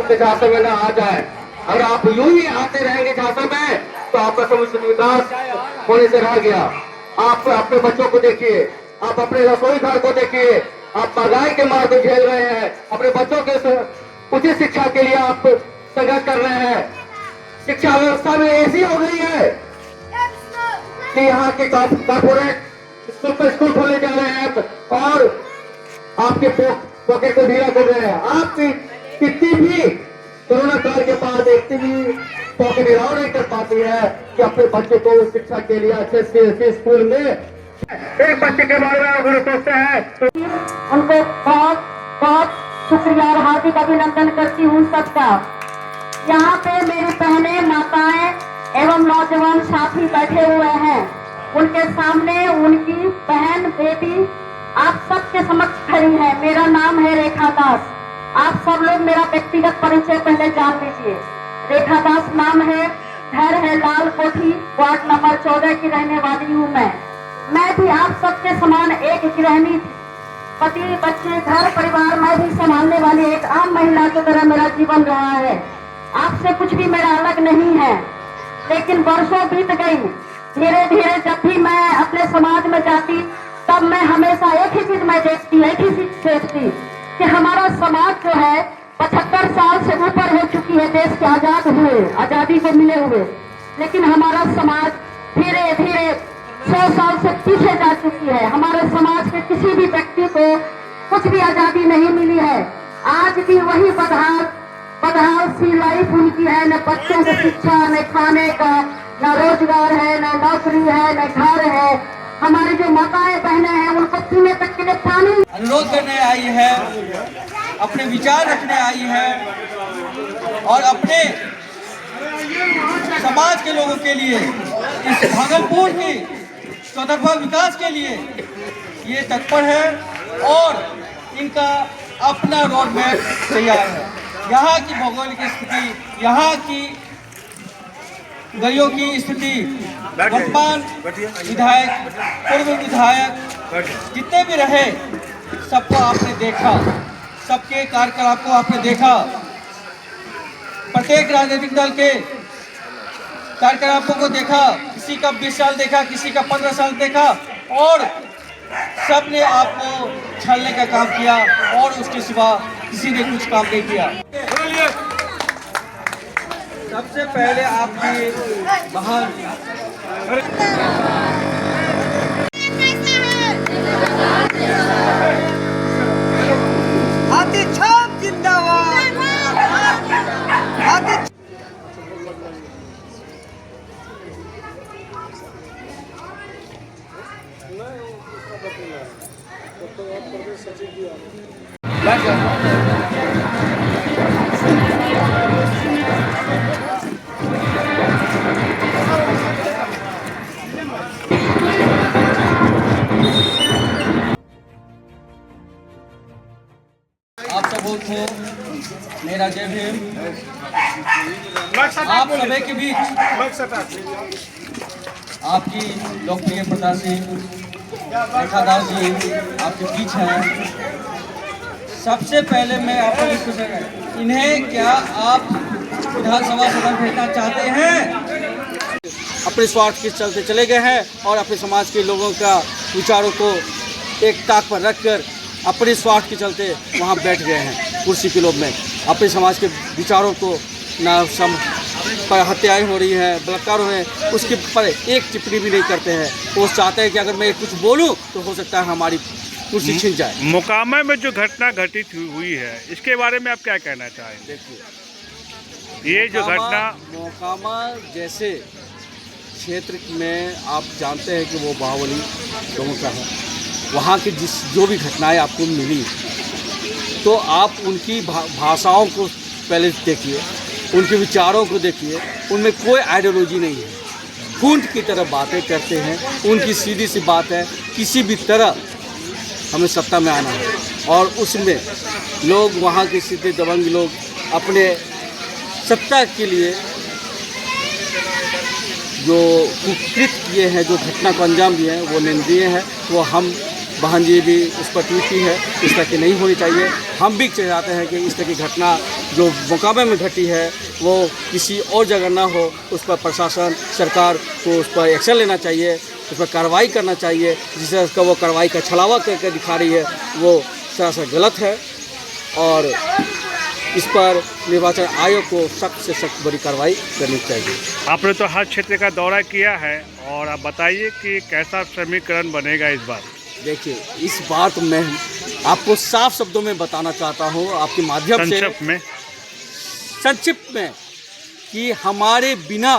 के झांसे में न आ जाए। अगर आप यूं ही आते रहेंगे झांसे में तो आपका समुचित विकास होने से रह गया। आप अपने बच्चों को देखिए, आप अपने रसोई घर को देखिए, आप महंगाई के मार को झेल रहे हैं, अपने बच्चों के उचित शिक्षा के लिए आप संघर्ष कर रहे हैं। शिक्षा व्यवस्था में ऐसी हो गई है कि यहाँ के कॉर्पोरेट स्कूल पर स्कूल खोले जा रहे हैं और आपके पॉकेट को ढीला कर रहे हैं। आपकी कितनी भी कोरोना काल के बाद इतनी भी पॉकेट अलाउ नहीं कर पाती है कि अपने बच्चे को शिक्षा के लिए अच्छे स्कूल में एक बच्चे के बारे में अगर सोचते हैं तो उनको बहुत बहुत शुक्रिया और हार्दिक अभिनंदन करती हूँ सबका। यहाँ पे मेरी बहनें, माताएं एवं नौजवान साथी बैठे हुए हैं। उनके सामने उनकी बहन बेटी आप सबके समक्ष खड़ी है। मेरा नाम है रेखा दास। आप सब लोग मेरा व्यक्तिगत परिचय पहले जान लीजिए। रेखा दास नाम है, घर है लाल कोठी, वार्ड नंबर 14 की रहने वाली हूँ मैं भी आप सबके समान एक गृहिणी थी। पति, बच्चे, घर परिवार मैं भी संभालने वाली एक आम महिला की तरह मेरा जीवन रहा है। आपसे कुछ भी मेरा अलग नहीं है। लेकिन वर्षों बीत गई, धीरे धीरे जब भी मैं अपने समाज में जाती तब मैं हमेशा एक ही चीज मैं देखती, एक ही चीज देखती कि हमारा समाज जो है 75 साल से ऊपर हो चुकी है देश के आजाद हुए, आजादी को मिले हुए, लेकिन हमारा समाज धीरे धीरे 100 साल से पीछे जा चुकी है। हमारे समाज के किसी भी व्यक्ति को कुछ भी आजादी नहीं मिली है। आज भी वही बदहाल सी लाइफ उनकी है। न बच्चों को शिक्षा, न खाने का, न रोजगार है, न नौकरी है, न घर है। हमारी जो माताएं बहनें हैं उनको पीने तक के लिए पानी अनुरोध करने आई है, अपने विचार रखने आई है और अपने समाज के लोगों के लिए, इस भागलपुर की चौतरफा विकास के लिए ये तत्पर है और इनका अपना रोड मैप तैयार है। यहाँ की भौगोलिक स्थिति, यहाँ की गलियों की स्थिति, वर्तमान विधायक, पूर्व विधायक जितने भी रहे सबको आपने देखा, सबके कार्यकलाप को आपने देखा, प्रत्येक राजनीतिक दल के कार्यकलापों को देखा। किसी का 20 साल देखा, किसी का 15 साल देखा और सब ने आपको छालने का काम किया और उसके सिवा किसी ने कुछ काम नहीं किया। सबसे पहले आपकी महान हाथी छाप जिंदाबाद, हाथी आप सबों को मेरा जय भीम। आप सभी के बीच आपकी लोकप्रिय प्रत्याशी रेखा दास जी आपके बीच हैं। सबसे पहले मैं आपको ये पूछूंगा, इन्हें क्या आप विधानसभा सदन भेजना चाहते हैं? अपने स्वार्थ के चलते चले गए हैं और अपने समाज के लोगों का विचारों को एक ताक पर रखकर अपने स्वार्थ के चलते वहाँ बैठ गए हैं कुर्सी के लोभ में। अपने समाज के विचारों को ना पर हत्याएं हो रही हैं, बलात्कार हो रहे हैं, उसके पर एक टिप्पणी भी नहीं करते हैं। वो चाहते हैं कि अगर मैं कुछ बोलूं तो हो सकता है हमारी कुर्सी छिन जाए। मोकामा में जो घटना घटित हुई है इसके बारे में आप क्या कहना चाहेंगे? देखिए, ये जो घटना मोकामा जैसे क्षेत्र में आप जानते हैं कि वो बाहुबली लोगों का है। वहाँ की जो भी घटनाएं आपको मिली तो आप उनकी भाषाओं को पहले देखिए, उनके विचारों को देखिए। उनमें कोई आइडियोलॉजी नहीं है, खूंट की तरह बातें करते हैं। उनकी सीधी सी बात है, किसी भी तरह हमें सत्ता में आना है और उसमें लोग, वहाँ के सीधे दबंग लोग अपने सत्ता के लिए जो कुकृत किए हैं, जो घटना को अंजाम दिए हैं, वो निंदनीय है। वो हम बहन जी भी उस पर ट्वीट की है। इस तरह की नहीं होनी चाहिए। हम भी चाहते हैं कि इस तरह की घटना जो मोकामा में घटी है वो किसी और जगह ना हो। उस पर प्रशासन सरकार को उस पर एक्शन लेना चाहिए, उस पर कार्रवाई करना चाहिए। जिससे उसका वो कार्रवाई का छलावा करके दिखा रही है वो सरासर गलत है और इस पर निर्वाचन आयोग को सख्त से सख्त बड़ी कार्रवाई करनी चाहिए। आपने तो हर क्षेत्र का दौरा किया है और आप बताइए कि कैसा समीकरण बनेगा इस बार। देखिए, इस बार तो मैं आपको साफ शब्दों में बताना चाहता हूँ आपके माध्यम से, संक्षिप्त में कि हमारे बिना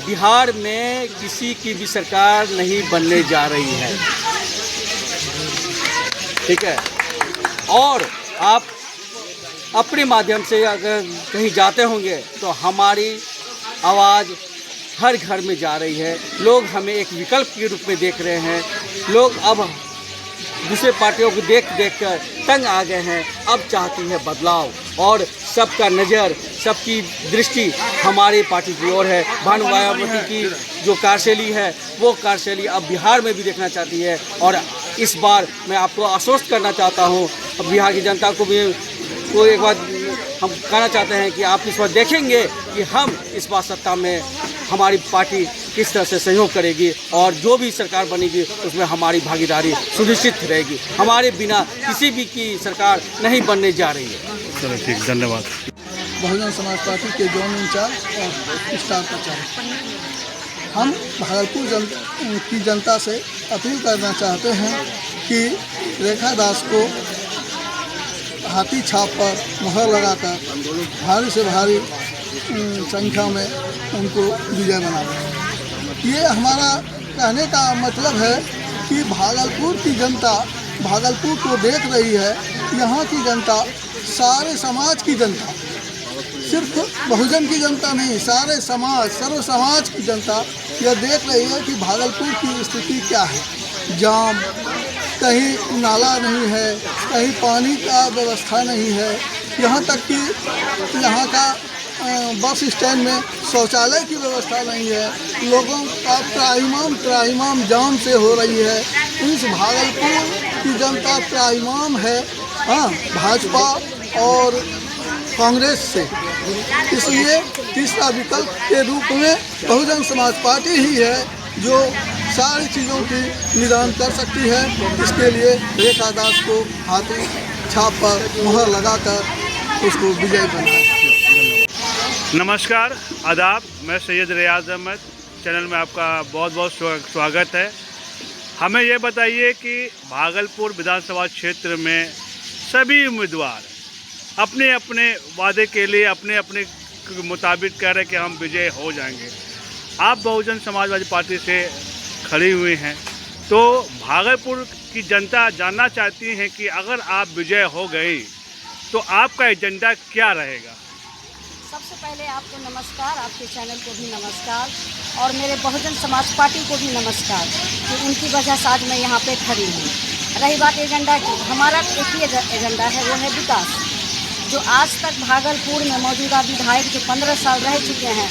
बिहार में किसी की भी सरकार नहीं बनने जा रही है। ठीक है, और आप अपने माध्यम से अगर कहीं जाते होंगे तो हमारी आवाज़ हर घर में जा रही है। लोग हमें एक विकल्प के रूप में देख रहे हैं। लोग अब दूसरे पार्टियों को देख कर तंग आ गए हैं। अब चाहती है बदलाव और सबका नज़र, सबकी दृष्टि हमारी पार्टी की ओर है। भानु मायावती की जो कार्यशैली है वो कार्यशैली अब बिहार में भी देखना चाहती है। और इस बार मैं आपको आश्वस्त करना चाहता हूँ, बिहार की जनता को भी को एक बात हम कहना चाहते हैं कि आप इस बार देखेंगे कि हम इस बार सत्ता में हमारी पार्टी किस तरह से सहयोग करेगी और जो भी सरकार बनेगी उसमें हमारी भागीदारी सुनिश्चित रहेगी। हमारे बिना किसी भी की सरकार नहीं बनने जा रही है। चलो ठीक, धन्यवाद। बहुजन समाज पार्टी के जोन इंचार्ज और स्टार प्रचारक, हम भागलपुर की जनता से अपील करना चाहते हैं कि रेखा दास को हाथी छाप पर मुहर लगाकर भारी से भारी संख्या में उनको विजय बना दें। ये हमारा कहने का मतलब है कि भागलपुर की जनता भागलपुर को देख रही है। यहाँ की जनता, सारे समाज की जनता, सिर्फ बहुजन की जनता नहीं, सारे समाज, सर्व समाज की जनता यह देख रही है कि भागलपुर की स्थिति क्या है। जाम, कहीं नाला नहीं है, कहीं पानी का व्यवस्था नहीं है, यहाँ तक कि यहाँ का बस स्टैंड में शौचालय की व्यवस्था नहीं है। लोगों का त्राहिमाम जाम से हो रही है। इस भागलपुर की जनता त्राहिमाम है, हाँ, भाजपा और कांग्रेस से। इसलिए तीसरा विकल्प के रूप में बहुजन समाज पार्टी ही है जो सारी चीज़ों की निदान कर सकती है। इसके लिए रेखा दास को हाथी छाप पर मुहर लगाकर उसको विजय बनाए। नमस्कार, आदाब, मैं सैयद रियाज अहमद, चैनल में आपका बहुत बहुत स्वागत है। हमें ये बताइए कि भागलपुर विधानसभा क्षेत्र में सभी उम्मीदवार अपने अपने वादे के लिए अपने अपने मुताबिक कह रहे हैं कि हम विजय हो जाएंगे। आप बहुजन समाजवादी पार्टी से खड़ी हुई हैं, तो भागलपुर की जनता जानना चाहती है कि अगर आप विजय हो गई तो आपका एजेंडा क्या रहेगा। सबसे पहले आपको नमस्कार, आपके चैनल को भी नमस्कार और मेरे बहुजन समाज पार्टी को भी नमस्कार कि उनकी वजह से आज मैं यहाँ पे खड़ी हूँ। रही बात एजेंडा की, हमारा एक ही एजेंडा है, वो है विकास। जो आज तक भागलपुर में मौजूदा विधायक जो 15 साल रह चुके हैं,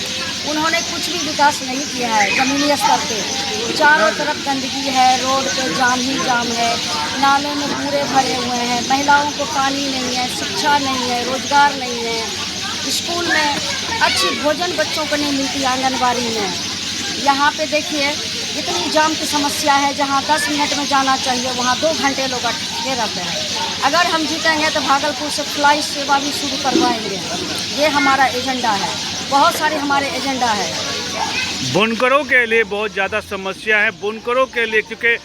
उन्होंने कुछ भी विकास नहीं किया है। ज़मीनी स्तर पे चारों तरफ गंदगी है, रोड पे जाम ही जाम है, नाले में कूड़े भरे हुए हैं, महिलाओं को पानी नहीं है, शिक्षा नहीं है, रोजगार नहीं है, स्कूल में अच्छी भोजन बच्चों को नहीं मिलती, आंगनबाड़ी में। यहाँ पे देखिए इतनी जाम की समस्या है, जहाँ 10 मिनट में जाना चाहिए वहाँ 2 घंटे लोग अटके रहते हैं। अगर हम जीतेंगे तो भागलपुर से फ्लाइट सेवा भी शुरू करवाएंगे। ये हमारा एजेंडा है, बहुत सारे हमारे एजेंडा है। बुनकरों के लिए बहुत ज़्यादा समस्या है। बुनकरों के लिए, क्योंकि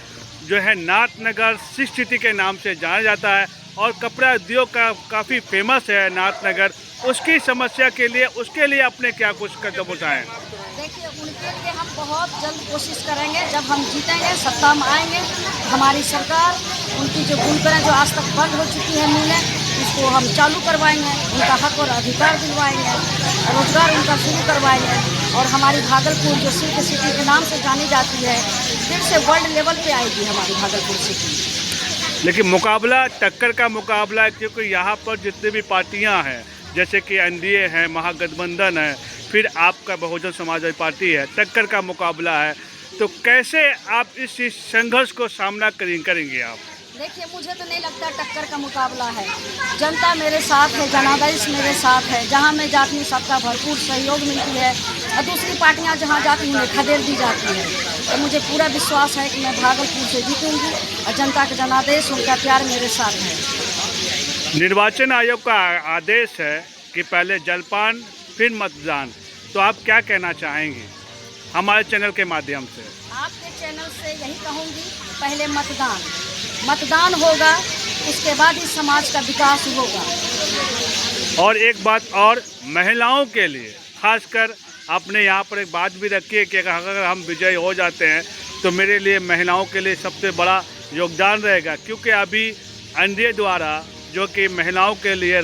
जो है नाथनगर सिक्स सिटी के नाम से जाना जाता है और कपड़ा उद्योग का काफ़ी फेमस है नाथनगर, उसकी समस्या के लिए, उसके लिए अपने क्या कुछ कदम उठाएं। देखिए, उनके लिए हम बहुत जल्द कोशिश करेंगे। जब हम जीतेंगे, सत्ता में आएंगे, हमारी सरकार उनकी जो बुनकरें जो आज तक बंद हो चुकी है मिलें, इसको हम चालू करवाएंगे, उनका हक और अधिकार दिलवाएंगे, रोजगार उनका शुरू करवाएंगे और हमारी भागलपुर जो सिल्क सिटी के नाम से जानी जाती है, फिर से वर्ल्ड लेवल पे आएगी हमारी भागलपुर सिटी। लेकिन मुकाबला टक्कर का मुकाबला है, क्योंकि यहाँ पर जितनी भी पार्टियाँ हैं, जैसे कि एनडीए है, महागठबंधन है, फिर आपका बहुजन समाजवादी पार्टी है, टक्कर का मुकाबला है। तो कैसे आप इस संघर्ष को सामना करेंगे आप? देखिए, मुझे तो नहीं लगता टक्कर का मुकाबला है। जनता मेरे साथ है, जनादेश मेरे साथ है। जहाँ मैं जाती हूँ सबका भरपूर सहयोग मिलती है और दूसरी पार्टियाँ जहाँ जाती हूँ उन्हें खदेड़ दी जाती है। तो मुझे पूरा विश्वास है कि मैं भागलपुर से जीतूंगी और जनता का जनादेश, उनका प्यार मेरे साथ है। निर्वाचन आयोग का आदेश है कि पहले जलपान फिर मतदान, तो आप क्या कहना चाहेंगे हमारे चैनल के माध्यम से? आपके चैनल से यही कहूँगी, पहले मतदान होगा, उसके बाद ही समाज का विकास होगा। और एक बात और, महिलाओं के लिए खासकर आपने यहाँ पर एक बात भी रखी है कि अगर हम विजयी हो जाते हैं तो मेरे लिए महिलाओं के लिए सबसे बड़ा योगदान रहेगा, क्योंकि अभी एनडीए द्वारा जो कि महिलाओं के लिए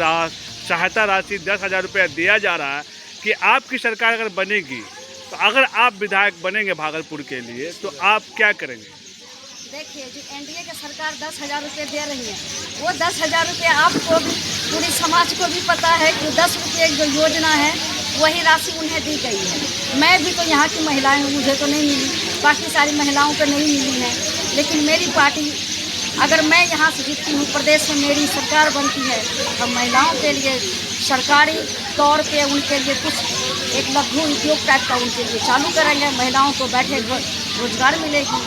सहायता राशि 10,000 रुपया दिया जा रहा है कि आपकी सरकार अगर बनेगी तो अगर आप विधायक बनेंगे भागलपुर के लिए तो आप क्या करेंगे? देखिए, जो एनडीए की सरकार 10,000 रुपये दे रही है, वो 10,000 रुपये आपको भी, पूरी समाज को भी पता है कि 10 रुपये जो योजना है वही राशि उन्हें दी गई है। मैं भी तो यहाँ की महिलाएं हूँ, मुझे तो नहीं मिली, बाकी सारी महिलाओं को नहीं मिली है। लेकिन मेरी पार्टी, अगर मैं यहाँ से जीतती हूँ, प्रदेश में मेरी सरकार बनती है, तो महिलाओं के लिए सरकारी तौर पे उनके लिए कुछ एक लघु उद्योग टाइप का उनके लिए चालू करेंगे। महिलाओं को बैठे रोजगार मिलेगी,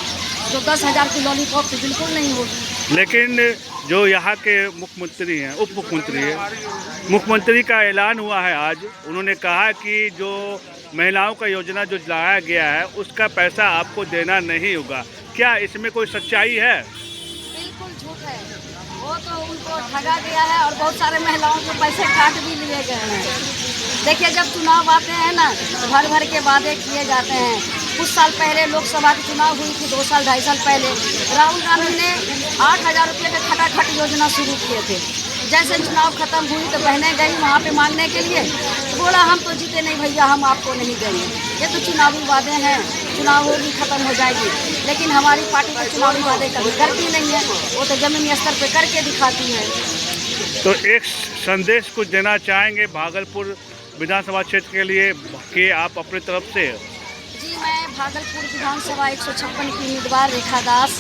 जो 10,000 की लॉलीपॉप तो बिल्कुल नहीं होगी। लेकिन जो यहाँ के मुख्यमंत्री हैं, उप मुख्यमंत्री हैं, मुख्यमंत्री का ऐलान हुआ है आज, उन्होंने कहा कि जो महिलाओं का योजना जो लाया गया है उसका पैसा आपको देना नहीं होगा। क्या इसमें कोई सच्चाई है? बिल्कुल झूठ है, वो तो उनको ठगा दिया है और बहुत सारे महिलाओं के पैसे काट भी लिए गए हैं। देखिए, जब चुनाव आते हैं ना तो भर के वादे किए जाते हैं। कुछ साल पहले लोकसभा की चुनाव हुई थी, 2 साल 2.5 साल पहले राहुल गांधी ने 8,000 रुपये का खटाखट योजना शुरू किए थे। जैसे चुनाव खत्म हुई तो बहनें गई वहाँ पे मांगने के लिए, तो बोला हम तो जीते नहीं भैया, हम आपको नहीं देंगे, ये तो चुनावी वादे हैं, चुनाव होगी खत्म हो जाएगी। लेकिन हमारी पार्टी तो चुनावी वादे कभी करती नहीं है, वो तो ज़मीनी स्तर पे करके दिखाती है। तो एक संदेश कुछ देना चाहेंगे भागलपुर विधानसभा क्षेत्र के लिए कि आप अपनी तरफ से? जी, मैं भागलपुर विधानसभा 156 की उम्मीदवार रेखा दास।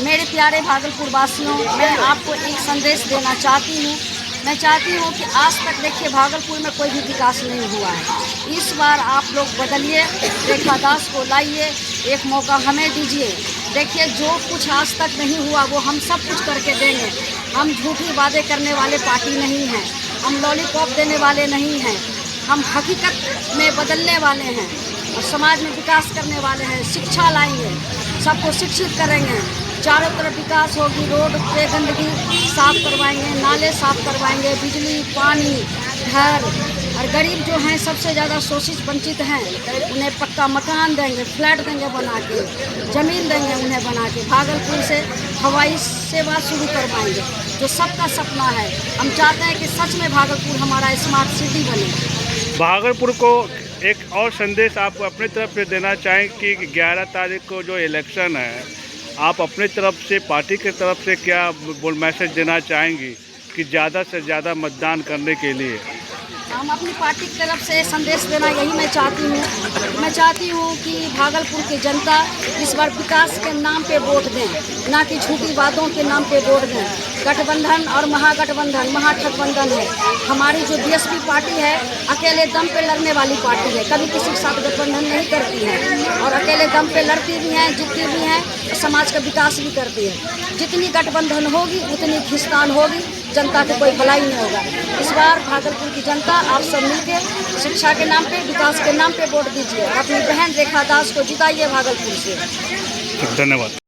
मेरे प्यारे भागलपुर वासियों, मैं आपको एक संदेश देना चाहती हूँ। मैं चाहती हूँ कि आज तक देखिए भागलपुर में कोई भी विकास नहीं हुआ है। इस बार आप लोग बदलिए, रेखा दास को लाइए, एक मौका हमें दीजिए। देखिए, जो कुछ आज तक नहीं हुआ वो हम सब कुछ करके देंगे। हम झूठी वादे करने वाले पार्टी नहीं हैं, हम लॉलीपॉप देने वाले नहीं हैं, हम हकीकत में बदलने वाले हैं और समाज में विकास करने वाले हैं। शिक्षा लाएंगे, सबको शिक्षित करेंगे, चारों तरफ विकास होगी, रोड पे गंदगी साफ करवाएंगे, नाले साफ करवाएंगे, बिजली, पानी, घर, और गरीब जो हैं सबसे ज़्यादा शोषित वंचित हैं उन्हें पक्का मकान देंगे, फ्लैट देंगे बना के, ज़मीन देंगे उन्हें बना के। भागलपुर से हवाई सेवा शुरू करवाएंगे, जो सबका सपना है। हम चाहते हैं कि सच में भागलपुर हमारा स्मार्ट सिटी बने। भागलपुर को एक और संदेश आप अपनी तरफ से देना चाहें कि 11 तारीख को जो इलेक्शन है, आप अपनी तरफ से, पार्टी की तरफ से क्या मैसेज देना चाहेंगी कि ज़्यादा से ज़्यादा मतदान करने के लिए? हम अपनी पार्टी की तरफ से संदेश देना यही मैं चाहती हूँ कि भागलपुर की जनता इस बार विकास के नाम पे वोट दें, ना कि झूठी वादों के नाम पे वोट दें। गठबंधन और महागठबंधन, महागठबंधन है। हमारी जो बीएसपी पार्टी है अकेले दम पे लड़ने वाली पार्टी है, कभी किसी के साथ गठबंधन नहीं करती है और अकेले दम पे लड़ती भी हैं, जीतती भी हैं, समाज का विकास भी करती है। जितनी गठबंधन होगी उतनी खिस्तान होगी, जनता को कोई भलाई नहीं होगा। इस बार भागलपुर की जनता आप सब मिलके शिक्षा के नाम पे, विकास के नाम पे वोट दीजिए और अपनी बहन रेखा दास को जिताइए भागलपुर से। धन्यवाद।